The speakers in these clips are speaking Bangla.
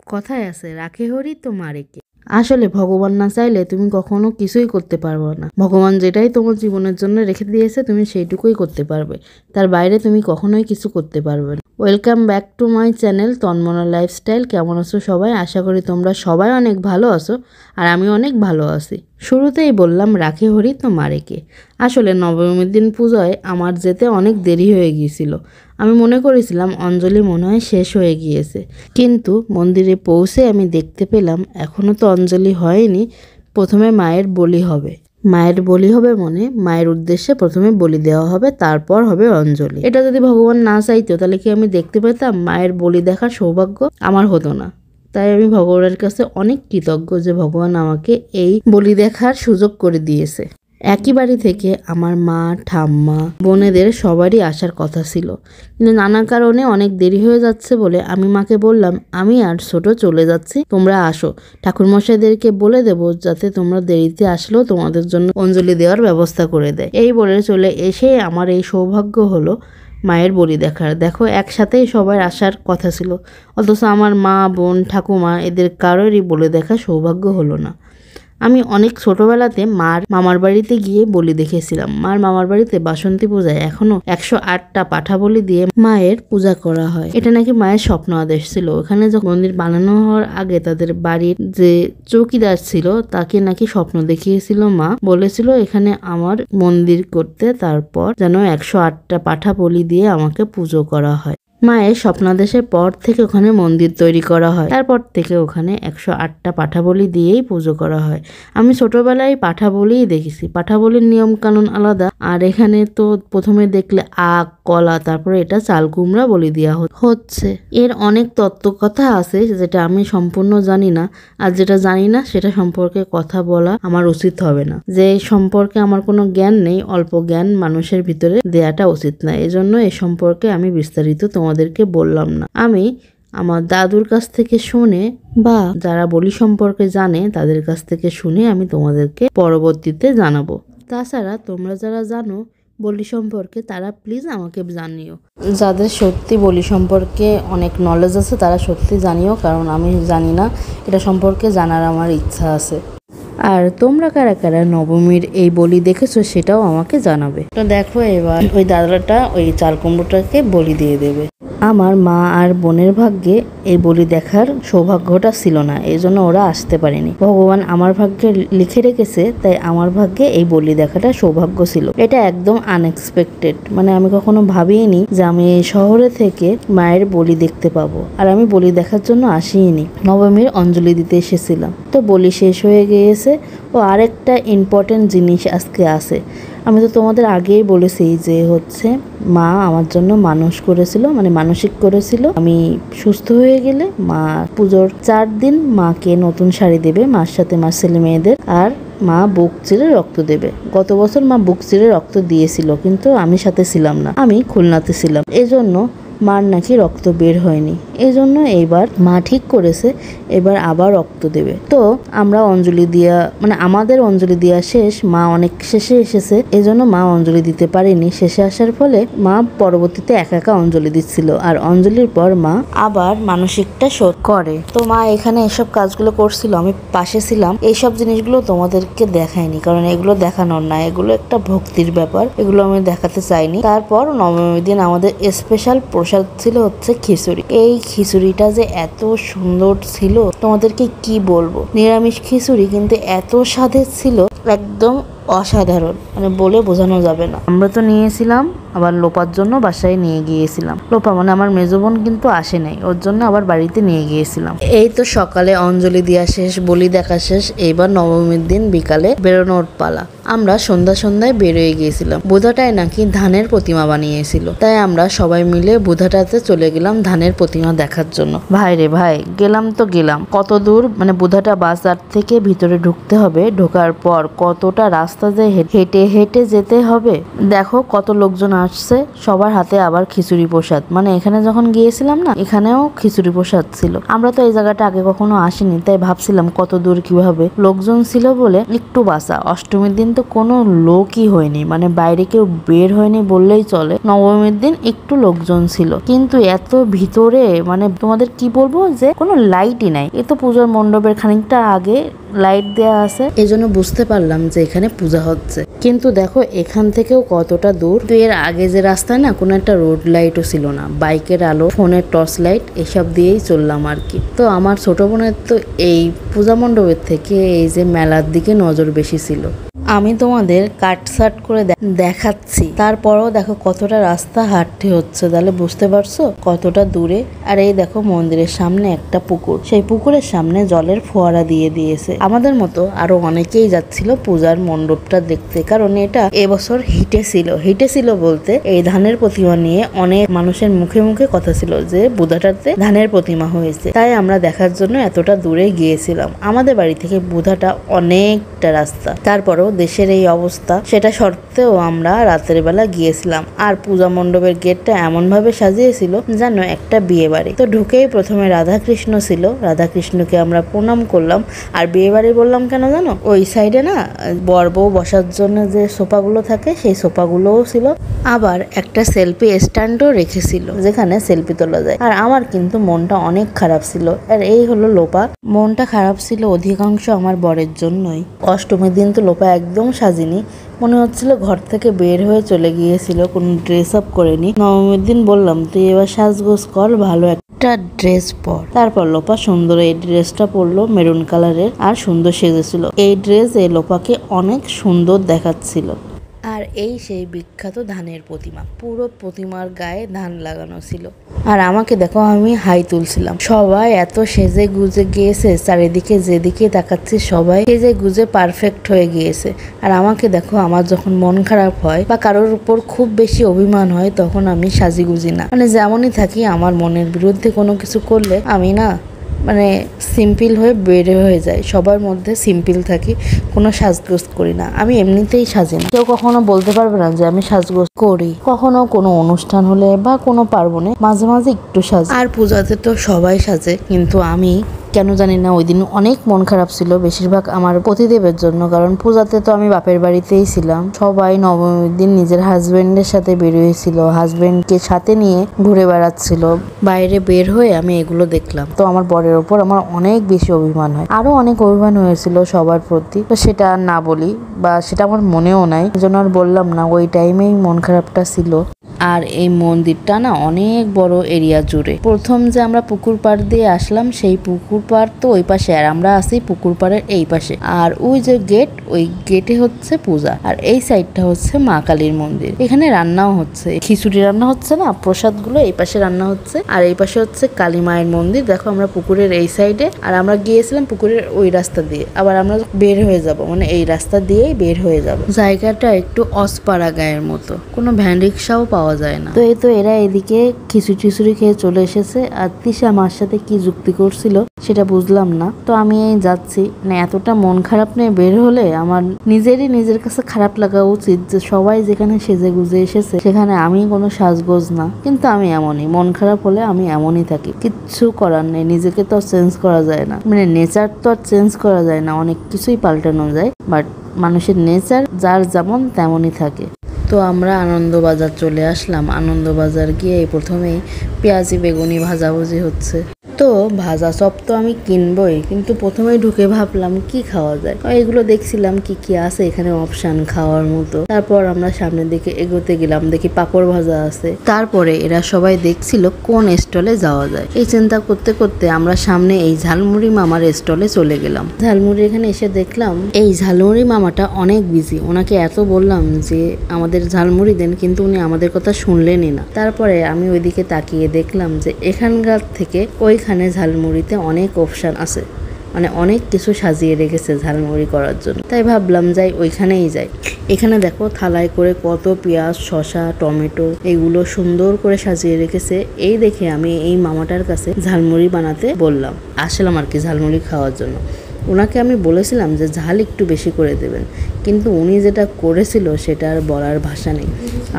কথায় আছে রাখে হরি তো মারে কে। আসলে ভগবান না চাইলে তুমি কখনো কিছুই করতে পারবে না। ভগবান যেটাই তোমার জীবনের জন্য রেখে দিয়েছে তুমি সেইটুকুই করতে পারবে, তার বাইরে তুমি কখনোই কিছু করতে পারবে না। Welcome back to my channel Tanmana lifestyle. কেমন আছো সবাই? আশা করি তোমরা সবাই অনেক ভালো আছো, আর আমি অনেক ভালো আছি। শুরুতেই বললাম রাখে হরি তো মারে কে। আসলে নবমীর দিন পুজোয় আমার যেতে অনেক দেরি হয়ে গিয়েছিল। আমি মনে করেছিলাম অঞ্জলি মনে হয় শেষ হয়ে গিয়েছে, কিন্তু মন্দিরে পৌঁছে আমি দেখতে পেলাম এখনও তো অঞ্জলি হয়নি। প্রথমে মায়ের বলি হবে। মায়ের বলি হবে মানে মায়ের উদ্দেশ্যে প্রথমে বলি দেওয়া হবে, তারপর হবে অঞ্জলি। এটা যদি ভগবান না চাইতো তাহলে কি আমি দেখতে পেতাম? মায়ের বলি দেখার সৌভাগ্য আমার হতো না। তাই আমি ভগবানের কাছে অনেক কৃতজ্ঞ যে ভগবান আমাকে এই বলি দেখার সুযোগ করে দিয়েছে। একই বাড়ি থেকে আমার মা, ঠাম্মা, বোনেদের সবারই আসার কথা ছিল, কিন্তু নানা কারণে অনেক দেরি হয়ে যাচ্ছে বলে আমি মাকে বললাম আমি আর ছোট চলে যাচ্ছি, তোমরা আসো। ঠাকুরমশাইদেরকে বলে দেবো যাতে তোমরা দেরিতে আসলেও তোমাদের জন্য অঞ্জলি দেওয়ার ব্যবস্থা করে দেয়। এই বলে চলে এসে আমার এই সৌভাগ্য হলো মায়ের বলি দেখার। দেখো, একসাথেই সবার আসার কথা ছিল, অথচ আমার মা, বোন, ঠাকুমা এদের কারোরই বলে দেখা সৌভাগ্য হলো না। আমি অনেক ছোটবেলাতে মার মামার বাড়িতে গিয়ে বলি দেখেছিলাম। মার মামার বাড়িতে বাসন্তী পূজায় এখনো 108টা পাঠা বলি দিয়ে মায়ের পূজা করা হয়। এটা নাকি মায়ের স্বপ্ন আদেশ ছিল। ওখানে যখন মন্দির বানানো হওয়ার আগে তাদের বাড়ির যে চৌকিদার ছিল তাকে নাকি স্বপ্ন দেখিয়েছিল মা, বলেছিল এখানে আমার মন্দির করতে, তারপর যেন 108টা পাঠা বলি দিয়ে আমাকে পুজো করা হয়। মায়ের স্বপ্নাদেশের পর থেকে ওখানে মন্দির তৈরি করা হয়, তারপর থেকে ওখানে 108টা পাঠা বলি দিয়েই পুজো করা হয়। আমি ছোটবেলায় পাঠা বলিই দেখেছি। পাঠা বলির নিয়ম কানুন আলাদা, আর এখানে তো প্রথমে দেখলে আখ, কলা, তারপরে এটা চাল কুমড়া বলি দেওয়া হচ্ছে। এর অনেক তত্ত্ব কথা আছে যেটা আমি সম্পূর্ণ জানি না, আর যেটা জানি না সেটা সম্পর্কে কথা বলা আমার উচিত হবে না। যে সম্পর্কে আমার কোনো জ্ঞান নেই, অল্প জ্ঞান মানুষের ভিতরে দেয়াটা উচিত না। এজন্য এ সম্পর্কে আমি বিস্তারিত তোমাদেরকে বললাম না। আমি আমার দাদুর কাছ থেকে শুনে বা যারা বলি সম্পর্কে জানে তাদের কাছ থেকে শুনে আমি তোমাদেরকে পরবর্তীতে জানাবো। তাছাড়া তোমরা যারা জানো বলি সম্পর্কে তারা প্লিজ আমাকে জানিও। যাদের সত্যি বলি সম্পর্কে অনেক নলেজ আছে তারা সত্যি জানিও, কারণ আমি জানি না, এটা সম্পর্কে জানার আমার ইচ্ছা আছে। আর তোমরা কারা কারা নবমীর এই বলি দেখেছো সেটাও আমাকে জানাবে। তো দেখো, এবার ওই দাদাটা ওই চাল কুমড়োটাকে বলি দিয়ে দেবে। আমার মা আর বোনের ভাগ্যে এই বলি দেখার সৌভাগ্যটা ছিল না, এই জন্য ওরা আসতে পারেনি। ভগবান আমার ভাগ্যে লিখে রেখেছে, তাই আমার ভাগ্যে এই বলি দেখাটা সৌভাগ্য ছিল। এটা একদম আনএক্সপেক্টেড, মানে আমি কখনো ভাবিনি যে আমি এই শহরে থেকে মায়ের বলি দেখতে পাবো। আর আমি বলি দেখার জন্য আসিনি, নবমীর অঞ্জলি দিতে এসেছিলাম। তো বলি শেষ হয়ে গিয়েছে। ও আরেকটা ইম্পর্টেন্ট জিনিস আজকে আছে। আমি তো তোমাদের আগেই বলেছি যে হচ্ছে মা আমার জন্য মানস করেছিল, মানে মানসিক করেছিল আমি সুস্থ হয়ে গেলে মা পুজোর 4 দিন মাকে নতুন শাড়ি দেবে, মার সাথে মার ছেলে মেয়েদের, আর মা বুক চিরে রক্ত দেবে। গত বছর মা বুক চিরে রক্ত দিয়েছিল, কিন্তু আমি সাথে ছিলাম না, আমি খুলনাতে ছিলাম। এজন্য মার নাকি রক্ত বের হয়নি, এজন্য এইবার মা ঠিক করেছে এবার আবার রক্ত দেবে। তো আমরা অঞ্জলি দিয়া, মানে আমাদের অঞ্জলি দেওয়া শেষ, মা অনেক শেষে এসেছে, এজন্য মা অঞ্জলি দিতে পারেনি। শেষে আসার ফলে মা পরবর্তীতে একা একা অঞ্জলি দিচ্ছিল, আর অঞ্জলির পর মা আবার মানসিকটা শোধ করে। তো মা এখানে এসব কাজগুলো করছিল, আমি পাশে ছিলাম। এইসব জিনিসগুলো তোমাদেরকে দেখায়নি, কারণ এগুলো দেখানোর না, এগুলো একটা ভক্তির ব্যাপার, এগুলো আমি দেখাতে চাইনি। তারপর নবমীর দিন আমাদের স্পেশাল প্রসাদ ছিল হচ্ছে খিচুড়ি। এই খিচুড়িটা যে এত সুন্দর ছিল তোমাদেরকে কি বলবো। নিরামিষ খিচুড়ি কিন্তু এত স্বাদের ছিল, একদম অসাধারণ, মানে বলে বোঝানো যাবে না। আমরা তো নিয়েছিলাম আবার লোপার জন্য বাসায় নিয়ে গিয়েছিলাম। লোপা মানে আমার মেজো বোন কিন্তু আসে নাই, ওর জন্য আবার বাড়িতে নিয়ে গিয়েছিলাম। এই তো সকালে অঞ্জলি দেওয়া শেষ, বলি দেখা শেষ, এইবার নবমীর দিন বিকালে বেরোনোর পালা। আমরা সন্ধ্যায় বেরোয় গিয়েছিলাম। বুধাটায় নাকি ধানের প্রতিমা বানিয়েছিল, তাই আমরা সবাই মিলে বুধাটাতে চলে গেলাম ধানের প্রতিমা দেখার জন্য। ভাই রে ভাই, গেলাম তো গেলাম, কত দূর, মানে বুধাটা বাজার থেকে ভিতরে ঢুকতে হবে, ঢোকার পর কতটা রাস্তা যে হেঁটে হেঁটে যেতে হবে। দেখো কত লোকজন আসছে সবার হাতে আবার খিচুড়ি প্রসাদ। মানে এখানে যখন গিয়েছিলাম না, এখানেও খিচুড়ি প্রসাদ ছিল। আমরা তো এই জায়গাটা আগে কখনো আসিনি, তাই ভাবছিলাম কত দূর কিভাবে। লোকজন ছিল বলে একটু বাঁচা। অষ্টমীর দিন তো কোনো লোকই হয়নি, মানে বাইরে কেউ বের হয়নি বললেই চলে। নবমীর দিন একটু লোকজন ছিল, কিন্তু এত ভিতরে মানে তোমাদের কি বলবো যে কোনো লাইটই নাই। এ তো পূজার মণ্ডপের খানিকটা আগে লাইট দেয়া আছে, এই জন্য বুঝতে পারলাম যে এখানে পূজা হচ্ছে। কিন্তু দেখো এখান থেকেও কতটা দূর। তো এর আগে যে রাস্তায় না কোনো একটা রোড লাইটও ছিল না, বাইকের আলো, ফোনের টর্চ লাইট এসব দিয়েই চললাম আর কি। তো আমার ছোট বোনের তো এই পূজা মণ্ডপের থেকে এই যে মেলার দিকে নজর বেশি ছিল। আমি তোমাদের কাটসাট করে দেখাচ্ছি, তারপরও দেখো কতটা রাস্তা হাঁটতে হচ্ছে, তাহলে বুঝতে পারছো কতটা দূরে। আর এই দেখো মন্দিরের সামনে একটা পুকুর, সেই পুকুরের সামনে জলের ফোয়ারা দিয়ে দিয়েছে। আমাদের মতো আরো অনেকেই যাচ্ছিল পূজার মণ্ডপটা দেখতে, কারণ এটা এবছর হিটে ছিল বলতে এই ধানের প্রতিমা নিয়ে অনেক মানুষের মুখে মুখে কথা ছিল যে বুধাটাতে ধানের প্রতিমা হয়েছে। তাই আমরা দেখার জন্য এতটা দূরে গিয়েছিলাম। আমাদের বাড়ি থেকে বুধাটা অনেকটা রাস্তা, তারপরেও দেশের এই অবস্থা সেটা সত্ত্বেও আমরা রাতের বেলা গিয়েছিলাম। আর পূজা মণ্ডপের গেটটা এমন ভাবে সাজিয়েছিল যেন একটা বিয়ে বাড়ি। তো ঢুকেই প্রথমে রাধাকৃষ্ণ ছিল, রাধাকৃষ্ণকে আমরা প্রণাম করলাম। আর বিয়ে বাড়ি বললাম কেন জানো, ওই সাইডে না বর বউ বসার জন্য যে সোফাগুলো থাকে সেই সোফাগুলোও ছিল, আবার একটা সেলফি স্ট্যান্ডও রেখেছিল যেখানে সেলফি তোলা যায়। আর আমার কিন্তু মনটা অনেক খারাপ ছিল। আর এই হলো লোপা। মনটা খারাপ ছিল অধিকাংশ আমার বরের জন্যই। অষ্টমীর দিন তো লোপা একদম সাজিনি, মনে হচ্ছিল ঘর থেকে বের হয়ে চলে গিয়েছিল, কোনো ড্রেস আপ করেনি। নবমীর দিন বললাম তুই এবার সাজগোজ কর, ভালো একটা ড্রেস পর। তারপর লোপা সুন্দর এই ড্রেসটা পরলো, মেরুন কালারের, আর সুন্দর সেজেছিল। এই ড্রেস এই লোপাকে অনেক সুন্দর দেখাচ্ছিল। আর এই সেই বিখ্যাত ধানের প্রতিমা, পুরো প্রতিমার গায়ে ধান লাগানো ছিল। আর আমাকে দেখো আমি হাই তুলছিলাম। সবাই এত সেজে গুজে গিয়েছে, চারিদিকে যেদিকে তাকাচ্ছি সবাই সেজে গুজে পারফেক্ট হয়ে গিয়েছে। আর আমাকে দেখো, আমার যখন মন খারাপ হয় বা কারোর উপর খুব বেশি অভিমান হয় তখন আমি সাজিগুজি না, মানে যেমনই থাকি, আমার মনের বিরুদ্ধে কোনো কিছু করলে আমি না মানে সিম্পল হয়ে বের হয়ে যায়। সবার মধ্যে সিম্পল থাকি, কোনো সাজগোজ করি না। আমি এমনিতেই সাজি না, কেউ কখনো বলতে পারবে না যে আমি সাজগোজ করি। কখনো কোনো অনুষ্ঠান হলে বা কোনো পার্বণে মাঝে মাঝে একটু সাজি। আর পূজাতে তো সবাই সাজে, কিন্তু আমি কেন জানি না ওই দিন অনেক মন খারাপ ছিল, বেশিরভাগ আমার পতিদেবের জন্য। কারণ পূজাতে তো আমি বাপের বাড়িতেই ছিলাম। সবাই নবমীর দিন নিজের হাজবেন্ডের সাথে বের হয়েছিল, হাজবেন্ডকে সাথে নিয়ে ঘুরে বেড়াচ্ছিল। বাইরে বের হয়ে আমি এগুলো দেখলাম, তো আমার বরের ওপর আমার অনেক বেশি অভিমান হয়। আরো অনেক অভিমান হয়েছিল সবার প্রতি, তো সেটা আর না বলি, বা সেটা আমার মনেও নাই, এজন্য আর বললাম না। ওই টাইমেই মন খারাপটা ছিল। আর এই মন্দিরটা না অনেক বড় এরিয়া জুড়ে। প্রথম যে আমরা পুকুর পাড় দিয়ে আসলাম, সেই পুকুর পাড় তো ওই পাশে, আর আমরা আছি পুকুর পাড়ের এই পাশে। আর ওই যে গেট, ওই গেটে হচ্ছে পূজা, আর এই সাইডটা হচ্ছে মা কালীর মন্দির। এখানে রান্নাও হচ্ছে, খিচুড়ি রান্না হচ্ছে না, প্রসাদগুলো এই পাশে রান্না হচ্ছে। আর এই পাশে হচ্ছে কালী মায়ের মন্দির। দেখো আমরা পুকুরের এই সাইডে, আর আমরা গিয়েছিলাম পুকুরের ওই রাস্তা দিয়ে। আবার আমরা বের হয়ে যাব, মানে এই রাস্তা দিয়েই বের হয়ে যাব। জায়গাটা একটু অসপাড়া গায়ের মতো, কোনো ভ্যান রিক্সাও পাওয়া যায় না। তো এই তো এরা এদিকে খিচুড়ি খেয়ে চলে এসেছে। আর তিশা আমার সাথে কি যুক্তি করছিল সেটা বুঝলাম না। তো আমি এই যাচ্ছি, না এতটা মন খারাপ নিয়ে বের হলে আমার নিজের কাছে খারাপ লাগা উচিত যে সবাই যেখানে সেজে গুজে এসেছে সেখানে আমি কোনো সাজগোজ না। কিন্তু আমি এমনই, মন খারাপ হলে আমি এমনই থাকি, কিচ্ছু করার নেই। নিজেকে তো চেঞ্জ করা যায় না, মানে নেচার তো আর চেঞ্জ করা যায় না, অনেক কিছুই পাল্টানো যায়, বাট মানুষের নেচার যার যেমন তেমনই থাকে। তো আমরা আনন্দবাজার চলে আসলাম। আনন্দবাজার গিয়ে প্রথমেই পেঁয়াজি বেগুনি ভাজাভুজি হচ্ছে। তো ভাজা চপ তো আমি কিনবই, কিন্তু প্রথমেই ঢুকে ভাবলাম কি খাওয়া যায়। এগুলো দেখছিলাম কি কি আছে এখানে অপশন খাওয়ার মতো। তারপর আমরা সামনের দিকে এগোতে গেলাম, দেখি পাপড় ভাজা আছে। তারপরে এরা সবাই দেখছিল কোন স্টলে যাওয়া যায়। এই চিন্তা করতে করতে আমরা সামনে এই ঝালমুড়ি মামার স্টলে চলে গেলাম। ঝালমুড়ি এখানে এসে দেখলাম এই ঝালমুড়ি মামাটা অনেক বিজি। ওনাকে এত বললাম যে আমাদের ঝালমুড়ি দেন, কিন্তু উনি আমাদের কথা শুনলেনই না। তারপরে আমি ওইদিকে তাকিয়ে দেখলাম যে এখানকার থেকে ওইখানে ঝালমুড়িতে অনেক অপশান আছে, মানে অনেক কিছু সাজিয়ে রেখেছে ঝালমুড়ি করার জন্য। তাই ভাবলাম যাই ওইখানেই যাই। এখানে দেখো থালায় করে কত পেঁয়াজ, শসা, টমেটো এগুলো সুন্দর করে সাজিয়ে রেখেছে। এই দেখে আমি এই মামাটার কাছে ঝালমুড়ি বানাতে বললাম, আসলাম আর কি ঝালমুড়ি খাওয়ার জন্য। ওনাকে আমি বলেছিলাম যে ঝাল একটু বেশি করে দেবেন, কিন্তু উনি যেটা করেছিল সেটা আর বলার ভাষা নেই।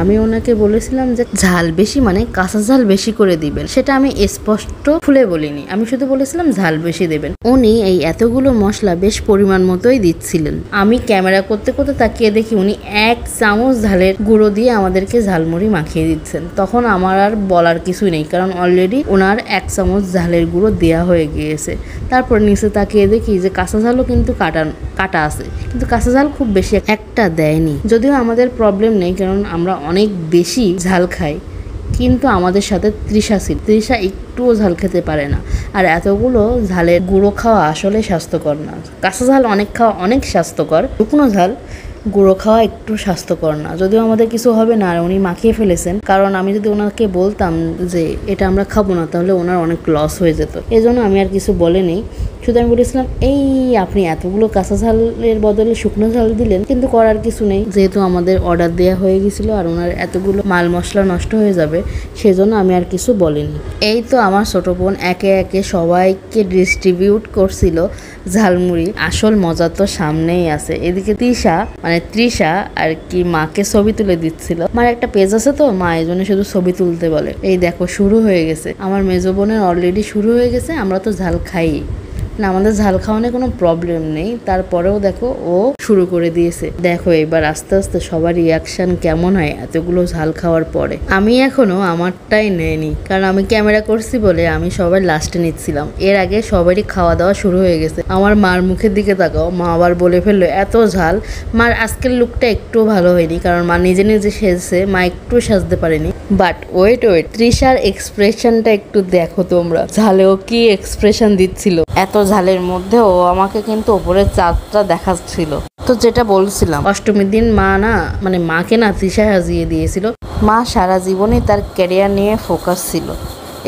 আমি ওনাকে বলেছিলাম যে ঝাল বেশি মানে কাঁচা ঝাল বেশি করে দিবেন, সেটা আমি স্পষ্ট খুলে বলিনি, আমি শুধু বলেছিলাম ঝাল বেশি দেবেন। উনি এই এতগুলো মশলা বেশ পরিমাণ মতোই দিচ্ছিলেন। আমি ক্যামেরা করতে করতে তাকিয়ে দেখি উনি 1 চামচ ঝালের গুঁড়ো দিয়ে আমাদেরকে ঝালমুড়ি মাখিয়ে দিচ্ছেন। তখন আমার আর বলার কিছুই নেই, কারণ অলরেডি ওনার 1 চামচ ঝালের গুঁড়ো দেওয়া হয়ে গিয়েছে। তারপর নিচে তাকিয়ে দেখি যে কাঁচা ঝালও কিন্তু কাটা আছে, কিন্তু কাঁচা ঝাল খুব বেশি একটা দেয়নি। যদিও আমাদের প্রবলেম নেই, কারণ আমরা অনেক বেশি ঝাল খাই, কিন্তু আমাদের সাথে তৃষা ছিল। তৃষা একটুও ঝাল খেতে পারে না, আর এতগুলো ঝালের গুঁড়ো খাওয়া আসলে স্বাস্থ্যকর না। কাঁচা ঝাল অনেক খাওয়া অনেক স্বাস্থ্যকর, শুকনো ঝাল গুঁড়ো খাওয়া একটু স্বাস্থ্যকর না। যদিও আমাদের কিছু হবে না, আর উনি মাখিয়ে ফেলেছেন, কারণ আমি যদি ওনাকে বলতাম যে এটা আমরা খাবো না তাহলে ওনার অনেক লস হয়ে যেত। এই জন্য আমি আর কিছু বলিনি, শুধু আমি বলেছিলাম এই আপনি এতগুলো কাঁচা ঝালের বদলে শুকনো ঝাল দিলেন, কিন্তু করার কিছু নেই, যেহেতু আমাদের অর্ডার দেওয়া হয়ে গেছিল আর ওনার এতগুলো মাল মশলা নষ্ট হয়ে যাবে, সেজন্য আমি আর কিছু বলিনি। এই তো আমার ছোট বোন একে একে সবাইকে ডিস্ট্রিবিউট করছিল ঝালমুড়ি। আসল মজা তো সামনেই আছে। এদিকে তৃষা আর কি মাকে ছবি তুলে দিচ্ছিল। মার একটা পেজ আছে তো, মা এই জন্য শুধু ছবি তুলতে বলে। এই দেখো শুরু হয়ে গেছে, আমার মেজো বোনের অলরেডি শুরু হয়ে গেছে। আমরা তো ঝাল খাই না, আমাদের ঝাল খাওয়ানো কোনো প্রবলেম নেই, তারপরেও দেখো ও শুরু করে দিয়েছে। দেখো এবার আস্তে আস্তে সবার রিয়াকশন কেমন হয় এতগুলো ঝাল খাওয়ার পরে। আমি এখনো আমারটাই নেইনি, কারণ আমি ক্যামেরা করছি বলে আমি সবার লাস্টে নিচ্ছিলাম। এর আগে সবারই খাওয়া দাওয়া শুরু হয়ে গেছে। আমার মার মুখের দিকে তাকাও, মা আবার বলে ফেললো এত ঝাল। মার আজকের লুকটা একটু ভালো হয়নি, কারণ মা নিজে নিজে সেজছে, মা একটু সাজতে পারেনি। বাট ওয়েট তৃষার এক্সপ্রেশনটা একটু দেখো তোমরা, ঝালেও কি এক্সপ্রেশন দিচ্ছিল। এত ঝালের মধ্যে ও আমাকে কিন্তু ওপরের চাঁদটা দেখাচ্ছিল। তো যেটা বলছিলাম, অষ্টমীর দিন মাকে না তৃষা সাজিয়ে দিয়েছিল। মা সারা জীবনই তার ক্যারিয়ার নিয়ে ফোকাস ছিল,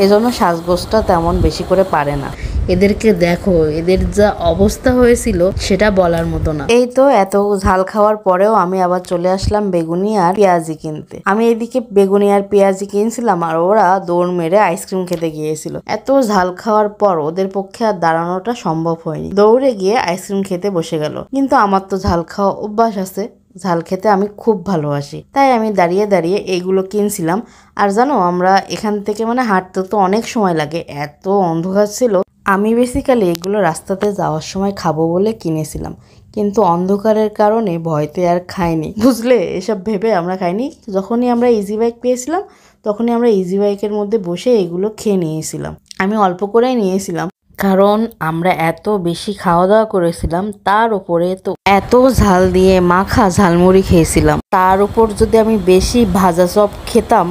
এজন্য সাজগোজটা তেমন বেশি করে পারে না। এদেরকে দেখো, এদের যা অবস্থা হয়েছিল সেটা বলার মতো না। এই তো এত ঝাল খাওয়ার পরেও আমি আবার চলে আসলাম বেগুনি আর পেঁয়াজি কিনতে। আমি এদিকে বেগুনি আর পেঁয়াজি কিনছিলাম, আর ওরা দৌড় মেরে আইসক্রিম খেতে গিয়েছিল। এত ঝাল খাওয়ার পর ওদের পক্ষে আর দাঁড়ানোটা সম্ভব হয়নি, দৌড়ে গিয়ে আইসক্রিম খেতে বসে গেল। কিন্তু আমার তো ঝাল খাওয়া অভ্যাস আছে, ঝাল খেতে আমি খুব ভালোবাসি, তাই আমি দাঁড়িয়ে দাঁড়িয়ে এইগুলো কিনছিলাম। আর জানো, আমরা এখান থেকে হাঁটতে তো অনেক সময় লাগে, এত অন্ধকার ছিল। আমি বেসিক্যালি এগুলো রাস্তাতে যাওয়ার সময় খাবো বলে কিনেছিলাম, কিন্তু অন্ধকারের কারণে ভয়তে আর খাইনি, বুঝলে। এসব ভেবে আমরা খাইনি। যখনই আমরা ইজি বাইক পেয়েছিলাম তখনই আমরা ইজি বাইকের মধ্যে বসে এগুলো খেয়ে নিয়েছিলাম। আমি অল্প করেই নিয়েছিলাম, কারণ আমরা এত বেশি খাওয়া দাওয়া করেছিলাম, তার উপরে তো এত ঝাল দিয়ে মাখা ঝালমুড়ি খেয়েছিলাম, তার উপর যদি আমি বেশি ভাজা চপ খেতাম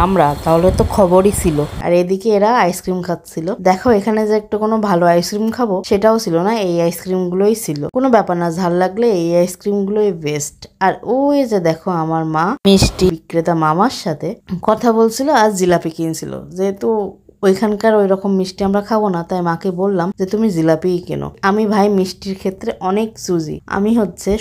আমরা, তাহলে তো খবরই ছিল। আর এদিকে এরা আইসক্রিম খাচ্ছিল। দেখো এখানে যে একটু কোনো ভালো আইসক্রিম খাবো সেটাও ছিল না, এই আইসক্রিম গুলোই ছিল। কোনো ব্যাপার না, ঝাল লাগলে এই আইসক্রিম গুলোই বেস্ট। আর ওই যে দেখো আমার মা মিষ্টি বিক্রেতা মামার সাথে কথা বলছিল আর জিলাপি কিনছিল। যেহেতু ওইখানকার ওই রকম মিষ্টি আমরা খাবো না, তাই মাকে বললাম যে তুমি জিলাপিই কেনো। আমি ভাই মিষ্টির ক্ষেত্রে অনেক চুজি, আমি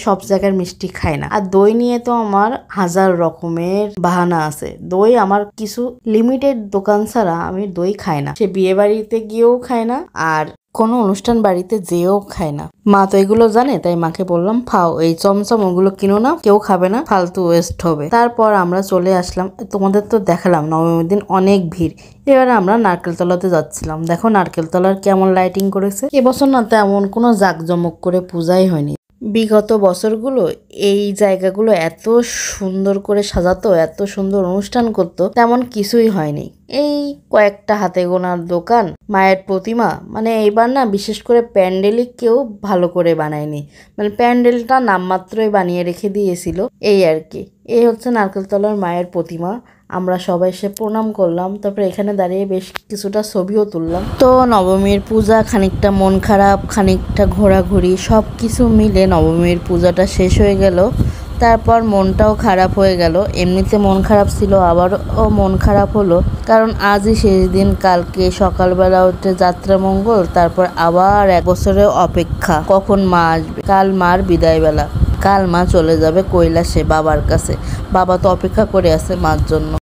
সব জায়গার মিষ্টি খাই না। আর দই নিয়ে তো আমার 1000 রকমের বাহানা আছে। দই আমার কিছু লিমিটেড দোকান ছাড়া আমি দই খাই না, সে বিয়ে বাড়িতে গিয়েও খাই না, আর কোনো অনুষ্ঠান বাড়িতে যেও খায় না। মা তো এগুলো জানে, তাই মাকে বললাম ফাও এই চমচম ওগুলো কিনো না, কেউ খাবে না, ফালতু ওয়েস্ট হবে। তারপর আমরা চলে আসলাম, তোমাদের তো দেখালাম নবমীর দিন অনেক ভিড়। এবারে আমরা নারকেলতলাতে যাচ্ছিলাম। দেখো নারকেলতলার কেমন লাইটিং করেছে। এবছর না তেমন কোনো জাঁকজমক করে পূজাই হয়নি। বিগত বছরগুলো এই জায়গাগুলো এত সুন্দর করে সাজাতো, এত সুন্দর অনুষ্ঠান করতো, তেমন কিছুই হয়নি। এই কয়েকটা হাতে গোনার দোকান, মায়ের প্রতিমা, এইবার না বিশেষ করে প্যান্ডেলই কেউ ভালো করে বানায়নি, প্যান্ডেলটা নামমাত্রই বানিয়ে রেখে দিয়েছিল, এই আর কি। এই হচ্ছে নারকেলতলার মায়ের প্রতিমা। আমরা সবাই এসে প্রণাম করলাম, তারপরে এখানে দাঁড়িয়ে বেশ কিছুটা ছবিও তুললাম। তো নবমীর পূজা, খানিকটা মন খারাপ, খানিকটা ঘোরাঘুরি, সব কিছু মিলে নবমীর পূজাটা শেষ হয়ে গেল। তারপর মনটাও খারাপ হয়ে গেল। এমনিতে মন খারাপ ছিল, আবারও মন খারাপ হলো, কারণ আজই শেষ দিন। কালকে সকালবেলা উঠে যাত্রা মঙ্গল, তারপর আবার 1 বছরের অপেক্ষা কখন মা আসবে। কাল মার বিদায় বেলা, কাল মা চলে যাবে কৈলাসে বাবার কাছে। বাবা তো অপেক্ষা করে আছে মার জন্য।